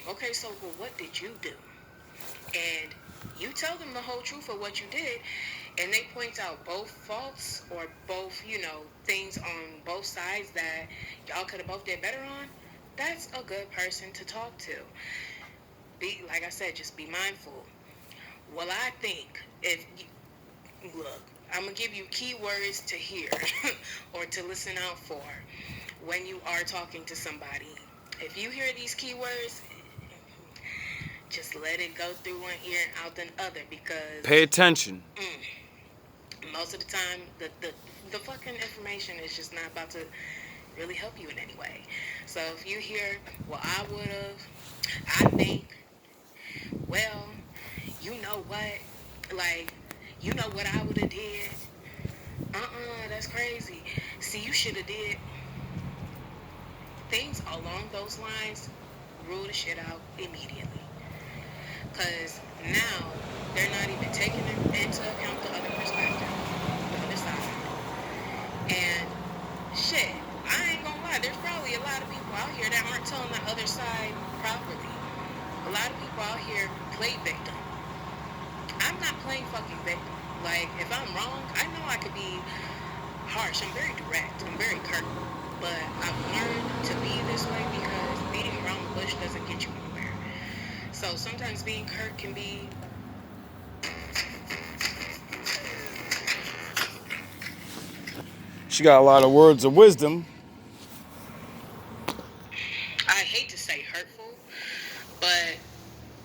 Okay, so well, what did you do? And you tell them the whole truth of what you did, and they point out both faults or both, things on both sides that y'all could have both did better on. That's a good person to talk to. Be like I said, just be mindful. Well, I think if you, look, I'm gonna give you keywords to hear or to listen out for when you are talking to somebody. If you hear these keywords, just let it go through one ear and out the other because Pay attention. most of the time the fucking information is just not about to really help you in any way. So if you hear, well, I would have, I think, well, you know what, like, you know what I would have did. That's crazy. See, you should have did things along those lines. Rule the shit out immediately. Because now they're not even taking into account the other perspective, the other side. And shit, I ain't gonna lie, there's probably a lot of people out here that aren't telling the other side properly. A lot of people out here play victim. I'm not playing fucking victim. Like, if I'm wrong, I know I could be harsh. I'm very direct. I'm very curt. But I've learned to be this way because beating around the bush doesn't get you anywhere. So sometimes being curt can be. She got a lot of words of wisdom. I hate to say hurtful, but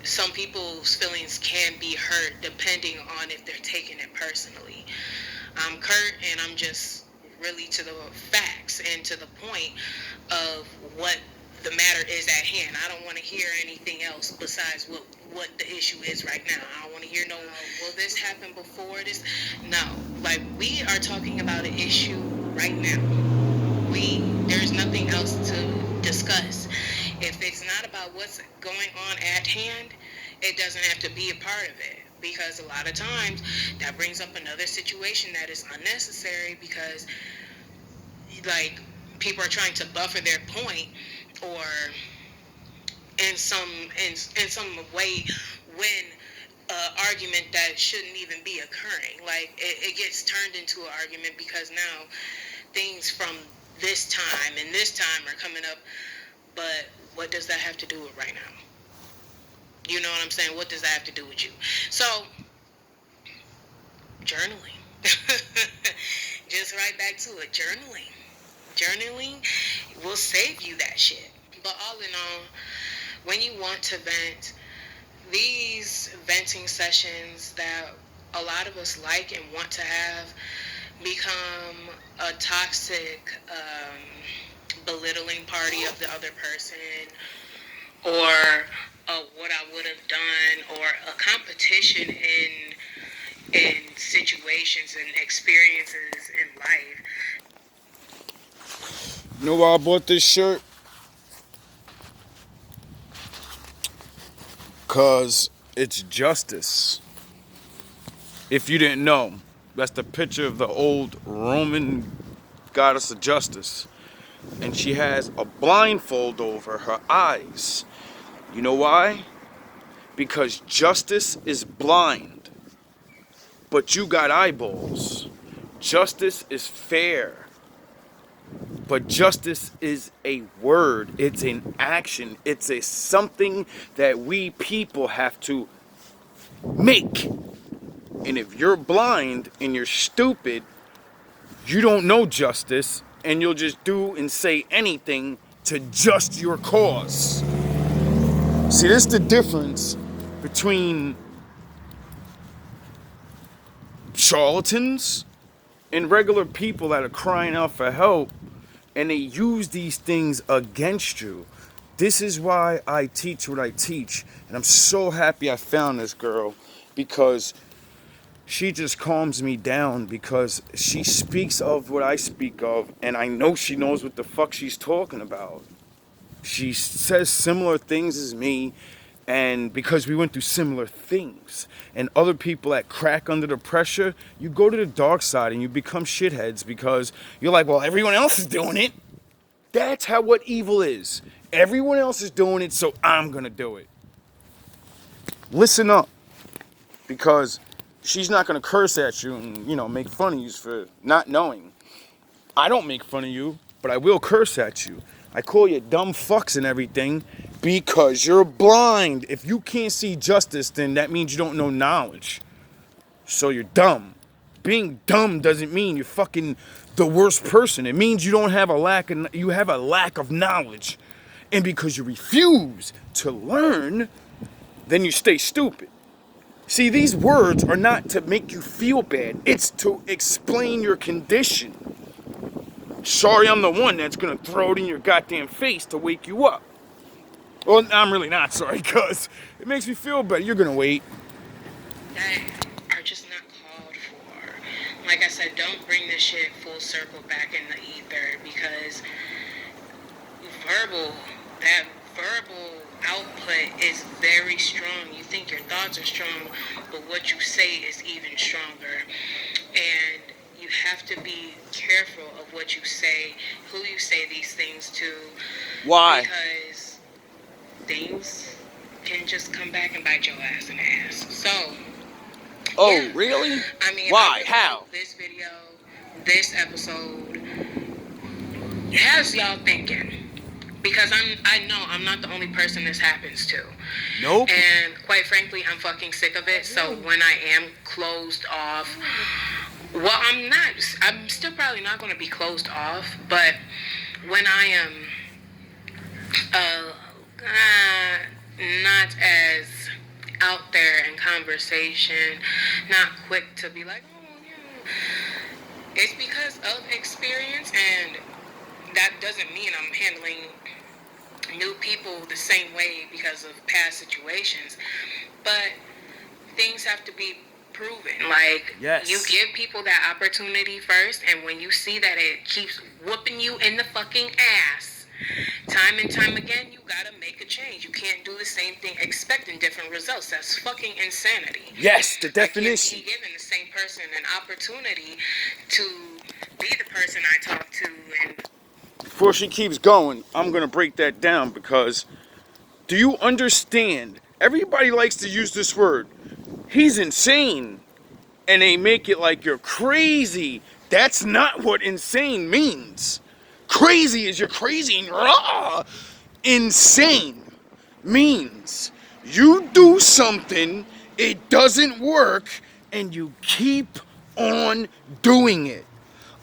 some people's feelings can be hurt depending on if they're taking it personally. I'm curt and I'm just really to the facts and to the point of what the matter is at hand. I don't want to hear anything else besides what the issue is right now. I don't want to hear no, well, this happened before this. No, like we are talking about an issue right now. There's nothing else to discuss. If it's not about what's going on at hand, it doesn't have to be a part of it. Because a lot of times that brings up another situation that is unnecessary because like people are trying to buffer their point or in some way win argument that shouldn't even be occurring. Like it gets turned into an argument because now things from this time and this time are coming up, but what does that have to do with right now? You know what I'm saying? What does that have to do with you? So, journaling. Just right back to it. Journaling. Journaling will save you that shit. But all in all, when you want to vent, these venting sessions that a lot of us like and want to have become a toxic belittling party of the other person or what I would have done or a competition in situations and experiences in life. You know why I bought this shirt? Because it's justice. If you didn't know, that's the picture of the old Roman goddess of justice. And she has a blindfold over her eyes. You know why? Because justice is blind, but you got eyeballs. Justice is fair, but justice is a word. It's an action. It's a something that we people have to make. And if you're blind and you're stupid, you don't know justice, and you'll just do and say anything to just your cause. See, this is the difference between charlatans and regular people that are crying out for help, and they use these things against you. This is why I teach what I teach, and I'm so happy I found this girl because she just calms me down because she speaks of what I speak of, and I know she knows what the fuck she's talking about. She says similar things as me, and because we went through similar things. And other people that crack under the pressure, you go to the dark side and you become shitheads because you're like, well, everyone else is doing it. That's how what evil is. Everyone else is doing it, so I'm gonna do it. Listen up, because she's not gonna curse at you and, make fun of you for not knowing. I don't make fun of you, but I will curse at you. I call you dumb fucks and everything because you're blind. If you can't see justice, then that means you don't know knowledge. So you're dumb. Being dumb doesn't mean you're fucking the worst person. It means you have a lack of knowledge. And because you refuse to learn, then you stay stupid. See, these words are not to make you feel bad. It's to explain your condition. Sorry, I'm the one that's gonna throw it in your goddamn face to wake you up. Well, I'm really not sorry, because it makes me feel better. You're gonna wait. That are just not called for. Like I said, don't bring this shit full circle back in the ether, because that verbal output is very strong. You think your thoughts are strong, but what you say is even stronger. And you have to be careful of what you say, who you say these things to. Why? Because things can just come back and bite your ass in the ass. So. Oh, yeah. really? I mean, why? How? This video, this episode has y'all thinking. Because I know I'm not the only person this happens to. Nope. And quite frankly, I'm fucking sick of it. So when I am closed off, well, I'm still probably not going to be closed off, but when I am not as out there in conversation, not quick to be like, oh, yeah, it's because of experience, and that doesn't mean I'm handling new people the same way because of past situations, but things have to be proven. Like, yes. You give people that opportunity first, and when you see that it keeps whooping you in the fucking ass time and time again, you gotta make a change. You can't do the same thing expecting different results. That's fucking insanity. Yes, the definition. I can't be giving the same person an opportunity to be the person I talk to. And before she keeps going, I'm gonna break that down, because do you understand? Everybody likes to use this word. He's insane. And they make it like you're crazy. That's not what insane means. Crazy is you're crazy and raw. Insane means you do something, it doesn't work, and you keep on doing it.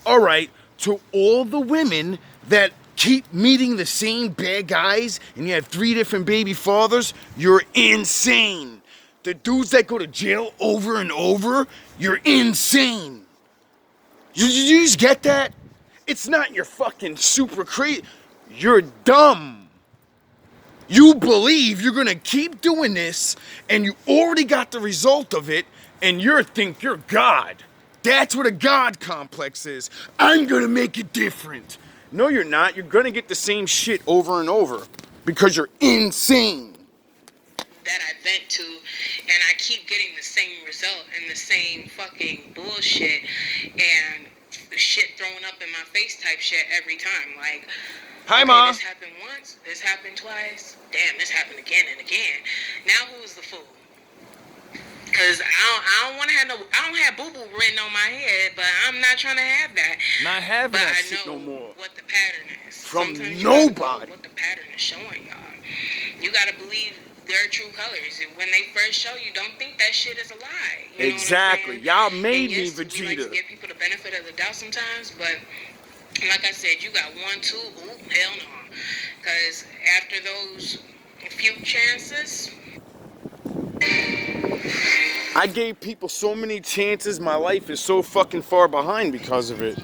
All right, to all the women that keep meeting the same bad guys and you have 3 different baby fathers, you're insane. The dudes that go to jail over and over, you're insane. You just get that? It's not you're fucking super crazy. You're dumb. You believe you're gonna keep doing this and you already got the result of it and you think you're God. That's what a God complex is. I'm gonna make it different. No, you're not. You're gonna get the same shit over and over because you're insane. That I vent to, and I keep getting the same result and the same fucking bullshit and shit thrown up in my face type shit every time. Like, hi, okay, Mom. This happened once, this happened twice, damn, this happened again and again. Now who's the fool? Because I don't want to have I don't have boo-boo written on my head, but I'm not trying to have that. Not having but that I shit know no more. what the pattern is. From Sometimes nobody. What the pattern is showing y'all. You got to believe their true colors. When they first show you, don't think that shit is a lie. You exactly. know what I'm Y'all made me Vegeta. We like to give people the benefit of the doubt sometimes, but like I said, you got 1, 2, ooh, hell no. Because after those few chances, I gave people so many chances. My life is so fucking far behind because of it.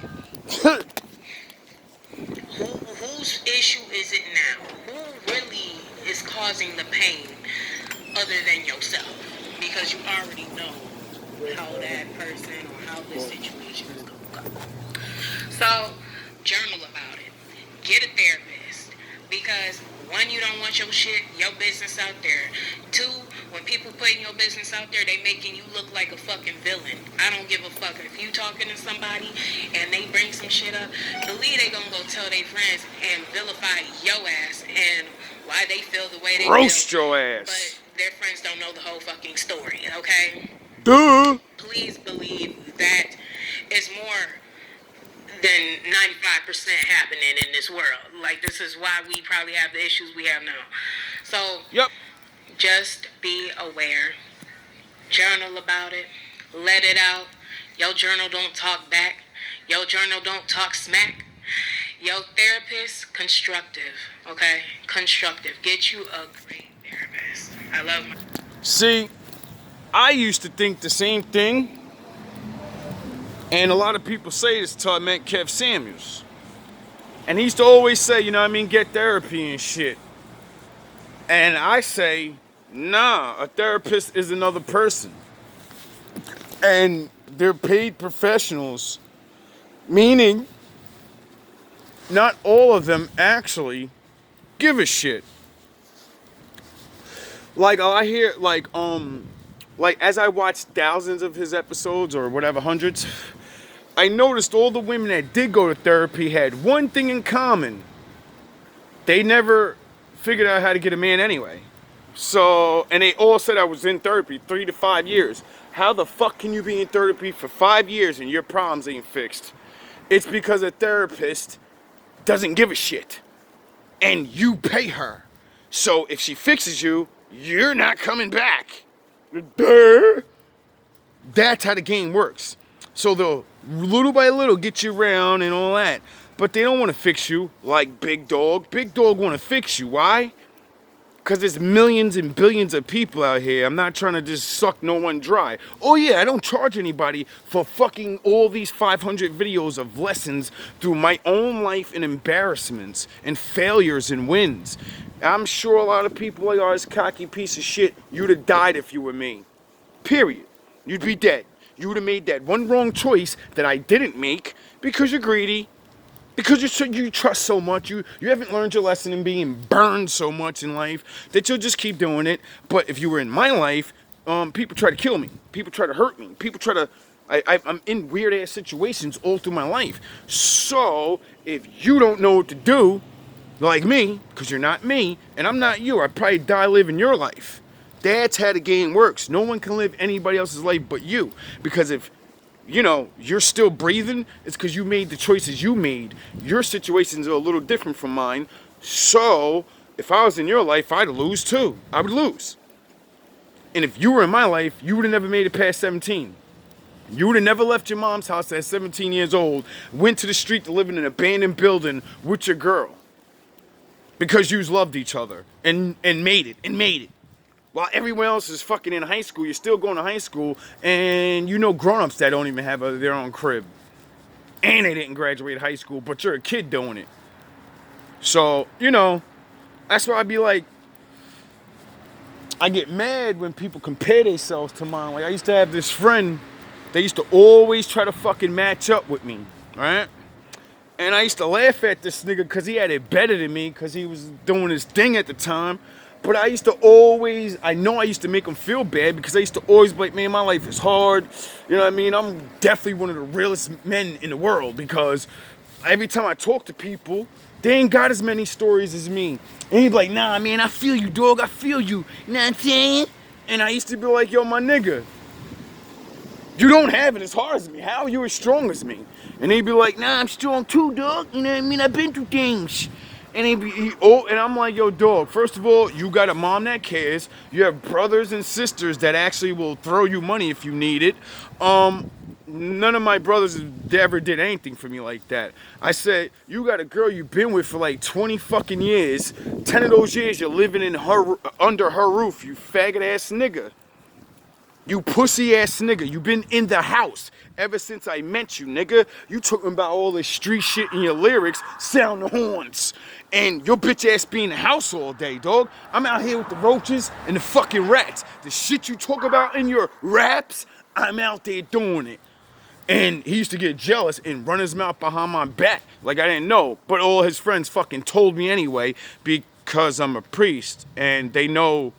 Whose issue is it now? Who really is causing the pain other than yourself? Because you already know how that person or how this situation is going to go. So, journal about it. Get a therapist. Because 1, you don't want your shit, your business out there. 2, When people putting your business out there, they making you look like a fucking villain. I don't give a fuck if you talking to somebody and they bring some shit up. Believe they gonna go tell their friends and vilify your ass and why they feel the way they Roast feel. your ass. But their friends don't know the whole fucking story, okay? Duh. Please believe that is more than 95% happening in this world. Like, this is why we probably have the issues we have now. So, Yep. just be aware. Journal about it. Let it out. Your journal don't talk back. Your journal don't talk smack. Your therapist, constructive. Okay? Constructive. Get you a great therapist. I love my... See, I used to think the same thing. And a lot of people say this till I met Kev Samuels. And he used to always say, you know what I mean, get therapy and shit. And I say, nah, a therapist is another person. And they're paid professionals. Meaning, not all of them actually give a shit. Like, I hear, like as I watched thousands of his episodes or whatever, hundreds, I noticed all the women that did go to therapy had one thing in common. They never figured out how to get a man anyway. So, and they all said I was in therapy 3 to 5 years. How the fuck can you be in therapy for 5 years and your problems ain't fixed? It's because a therapist doesn't give a shit. And you pay her. So if she fixes you, you're not coming back. Duh. That's how the game works. So they'll little by little get you around and all that. But they don't want to fix you like Big Dog. Big Dog want to fix you. Why? Because there's millions and billions of people out here. I'm not trying to just suck no one dry. Oh yeah, I don't charge anybody for fucking all these 500 videos of lessons through my own life and embarrassments and failures and wins. I'm sure a lot of people like, oh, this cocky piece of shit, you'd have died if you were me. Period. You'd be dead. You would have made that one wrong choice that I didn't make because you're greedy. Because you trust so much, you haven't learned your lesson in being burned so much in life that you'll just keep doing it. But if you were in my life, people try to kill me. People try to hurt me. People try to... I'm in weird-ass situations all through my life. So, if you don't know what to do, like me, because you're not me, and I'm not you, I'd probably die living your life. That's how the game works. No one can live anybody else's life but you. Because if... you know, you're still breathing, it's because you made the choices you made. Your situations are a little different from mine. So, if I was in your life, I'd lose too. I would lose. And if you were in my life, you would have never made it past 17. You would have never left your mom's house at 17 years old, went to the street to live in an abandoned building with your girl. Because you loved each other and made it. While everyone else is fucking in high school, you're still going to high school, and you know grown-ups that don't even have their own crib. And they didn't graduate high school, but you're a kid doing it. So, you know, that's why I'd be like, I get mad when people compare themselves to mine. Like, I used to have this friend, they used to always try to fucking match up with me, right? And I used to laugh at this nigga because he had it better than me because he was doing his thing at the time. But I used to always, I used to make him feel bad because I used to always be like, man, my life is hard. You know what I mean? I'm definitely one of the realest men in the world because every time I talk to people, they ain't got as many stories as me. And he'd be like, nah, man, I feel you, dog. I feel you. You know what I'm saying? And I used to be like, yo, my nigga, you don't have it as hard as me. How are you as strong as me? And he'd be like, nah, I'm strong too, dog. You know what I mean? I've been through things. And and I'm like, yo, dog, first of all, you got a mom that cares. You have brothers and sisters that actually will throw you money if you need it. None of my brothers ever did anything for me like that. I said, you got a girl you've been with for like 20 fucking years. 10 of those years you're living under her roof, you faggot ass nigga. You pussy ass nigga. You been in the house ever since I met you, nigga. You talking about all this street shit in your lyrics, sound the horns. And your bitch ass be in the house all day, dog. I'm out here with the roaches and the fucking rats. The shit you talk about in your raps, I'm out there doing it. And he used to get jealous and run his mouth behind my back like I didn't know. But all his friends fucking told me anyway because I'm a priest and they know,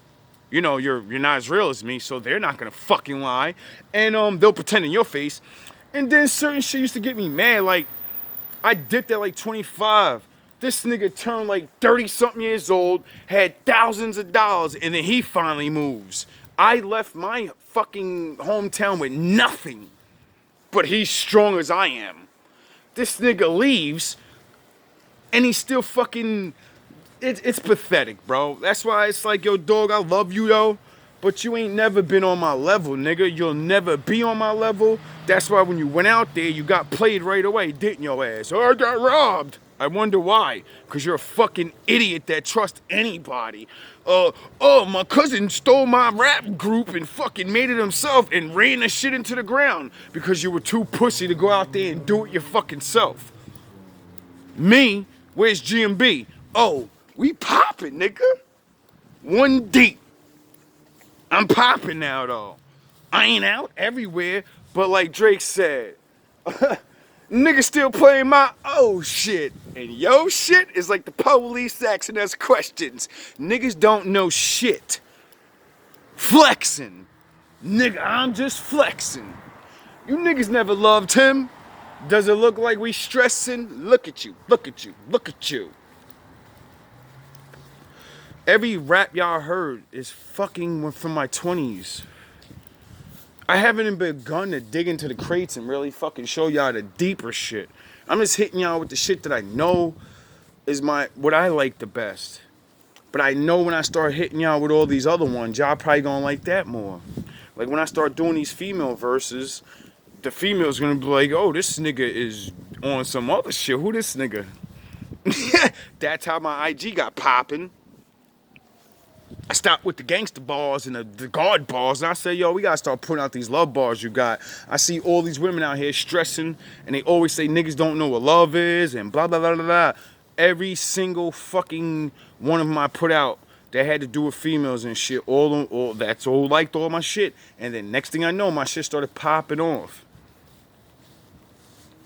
you know, you're not as real as me, so they're not gonna fucking lie. And they'll pretend in your face. And then certain shit used to get me mad. Like, I dipped at like 25. This nigga turned like 30-something years old, had thousands of dollars, and then he finally moves. I left my fucking hometown with nothing, but he's strong as I am. This nigga leaves, and he's still fucking... It's pathetic, bro. That's why it's like, yo, dog, I love you, though, but you ain't never been on my level, nigga. You'll never be on my level. That's why when you went out there, you got played right away, didn't your ass? Oh, I got robbed. I wonder why. Because you're a fucking idiot that trusts anybody. Oh, my cousin stole my rap group and fucking made it himself and ran the shit into the ground because you were too pussy to go out there and do it your fucking self. Me, where's GMB? Oh, we popping, nigga. One deep. I'm popping now, though. I ain't out everywhere, but like Drake said, niggas still playing my oh shit. And yo shit is like the police asking us questions. Niggas don't know shit. Flexing. Nigga, I'm just flexing. You niggas never loved him. Does it look like we stressing? Look at you, look at you, look at you. Every rap y'all heard is fucking from my 20s. I haven't even begun to dig into the crates and really fucking show y'all the deeper shit. I'm just hitting y'all with the shit that I know is what I like the best. But I know when I start hitting y'all with all these other ones, y'all probably gonna like that more. Like when I start doing these female verses, the female's gonna be like, oh, this nigga is on some other shit. Who this nigga? That's how my IG got popping. I stopped with the gangster bars and the guard bars, and I said, yo, we gotta start putting out these love bars you got. I see all these women out here stressing, and they always say niggas don't know what love is, and blah, blah, blah, blah, blah. Every single fucking one of them I put out that had to do with females and shit, all liked all my shit. And then next thing I know, my shit started popping off.